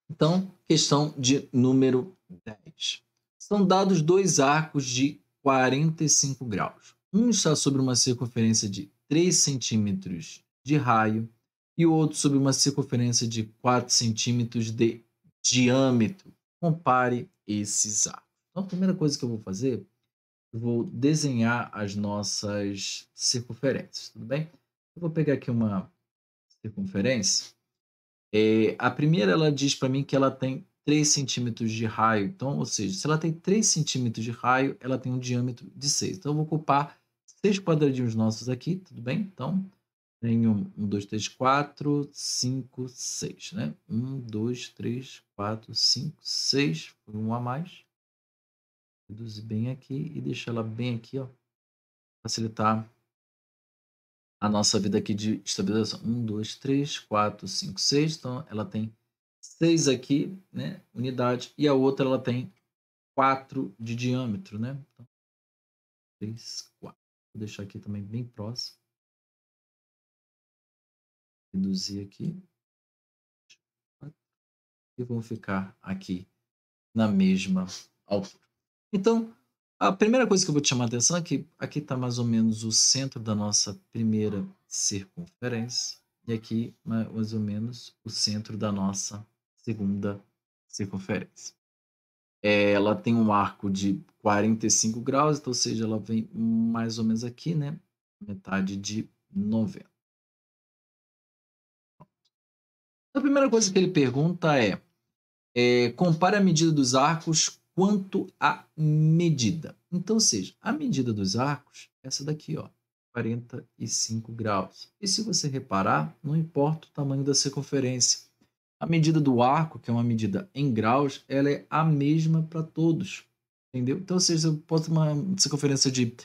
Então, questão de número 10. São dados dois arcos de 45 graus. Um está sobre uma circunferência de 3 centímetros de raio e o outro sobre uma circunferência de 4 centímetros de diâmetro. Compare esses arcos. Então, a primeira coisa que eu vou fazer, eu vou desenhar as nossas circunferências, tudo bem? Eu vou pegar aqui uma circunferência. A primeira ela diz para mim que ela tem 3 centímetros de raio, então, ou seja, se ela tem 3 centímetros de raio, ela tem um diâmetro de 6. Então eu vou ocupar 6 quadradinhos nossos aqui, tudo bem? Então, tenho 1, 2, 3, 4, 5, 6, né? 1, 2, 3, 4, 5, 6, foi um a mais. Reduzir bem aqui e deixar ela bem aqui, ó, facilitar a nossa vida aqui de estabilização. 1, 2, 3, 4, 5, 6. Então, ela tem 6 aqui, né, unidade, e a outra ela tem 4 de diâmetro, né? Então, 3, 4. Vou deixar aqui também bem próximo. Reduzir aqui. E vão ficar aqui na mesma altura. Então, a primeira coisa que eu vou te chamar a atenção é que aqui está mais ou menos o centro da nossa primeira circunferência e aqui mais ou menos o centro da nossa segunda circunferência. Ela tem um arco de 45 graus, então, ou seja, ela vem mais ou menos aqui, né? Metade de 90. A primeira coisa que ele pergunta compare a medida dos arcos quanto à medida. Então, ou seja, a medida dos arcos é essa daqui, ó, 45 graus. E se você reparar, não importa o tamanho da circunferência. A medida do arco, que é uma medida em graus, ela é a mesma para todos. Entendeu? Então, ou seja, eu posso ter uma circunferência de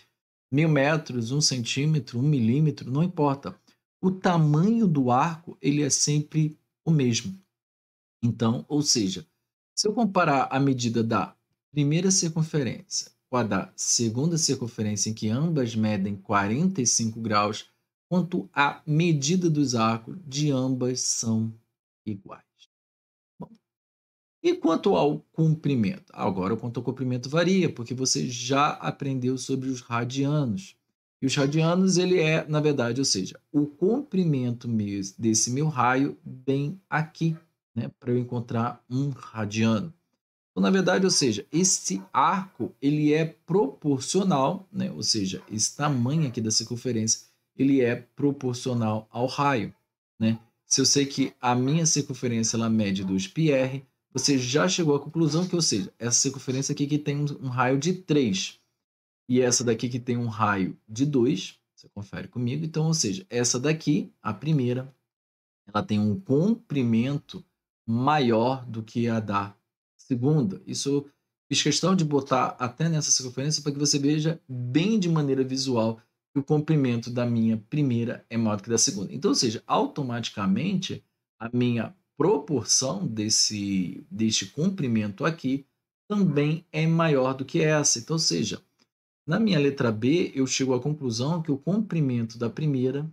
1000 metros, 1 centímetro, 1 milímetro, não importa. O tamanho do arco, ele é sempre o mesmo. Então, ou seja, se eu comparar a medida da primeira circunferência com a da segunda circunferência, em que ambas medem 45 graus, quanto a medida dos arcos de ambas são iguais. Bom, e quanto ao comprimento? Agora, quanto ao comprimento varia, porque você já aprendeu sobre os radianos. E os radianos, ele é, na verdade, ou seja, o comprimento desse meu raio bem aqui, né, para eu encontrar um radiano. Então, na verdade, ou seja, esse arco ele é proporcional, né, ou seja, esse tamanho aqui da circunferência ele é proporcional ao raio, né? Se eu sei que a minha circunferência ela mede 2πr, você já chegou à conclusão que, ou seja, essa circunferência aqui que tem um raio de 3 e essa daqui que tem um raio de 2, você confere comigo. Então, ou seja, essa daqui, a primeira, ela tem um comprimento maior do que a da segunda. Isso eu fiz questão de botar até nessa circunferência para que você veja bem de maneira visual que o comprimento da minha primeira é maior do que da segunda. Então, ou seja, automaticamente a minha proporção deste comprimento aqui também é maior do que essa. Então, ou seja, na minha letra B, eu chego à conclusão que o comprimento da primeira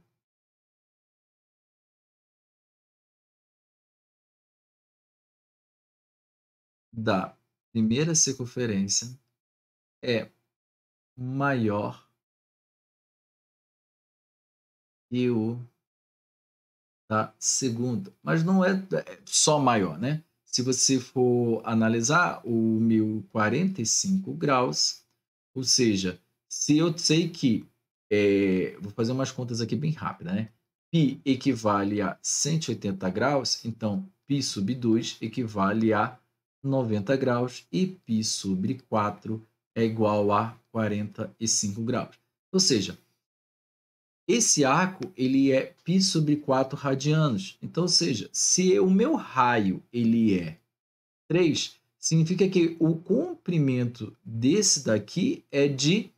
circunferência é maior que o da segunda, mas não é só maior, né? Se você for analisar o meu 45 graus, ou seja, se eu sei que, vou fazer umas contas aqui bem rápidas, né? Π equivale a 180 graus, então π sobre 2 equivale a 90 graus e π sobre 4 é igual a 45 graus. Ou seja, esse arco ele é π sobre 4 radianos. Então, ou seja, se o meu raio ele é 3, significa que o comprimento desse daqui é de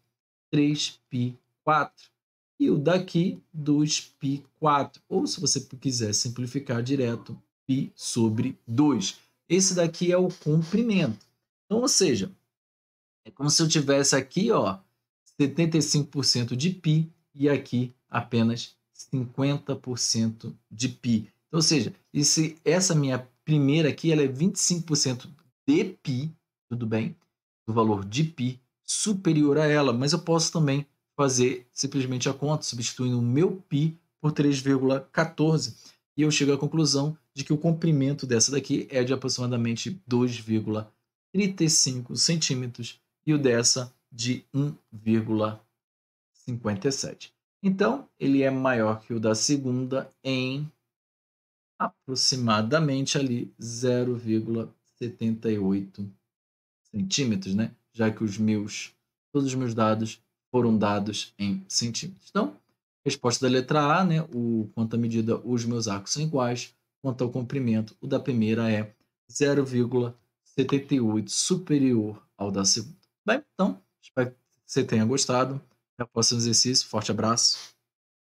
3π4 e o daqui 2π4. Ou se você quiser simplificar direto, π sobre 2. Esse daqui é o comprimento. Então, ou seja, é como se eu tivesse aqui, ó, 75% de π e aqui apenas 50% de π. Então, ou seja, essa minha primeira aqui ela é 25% de π, tudo bem? Do valor de π superior a ela, mas eu posso também fazer simplesmente a conta, substituindo o meu π por 3,14, e eu chego à conclusão de que o comprimento dessa daqui é de aproximadamente 2,35 centímetros e o dessa de 1,57. Então, ele é maior que o da segunda em aproximadamente ali 0,78 centímetros, né? Já que todos os meus dados foram dados em centímetros. Então, resposta da letra A, né? Quanto à medida, os meus arcos são iguais. Quanto ao comprimento, o da primeira é 0,78 superior ao da segunda. Bem, então, espero que você tenha gostado. Até o próximo exercício. Forte abraço.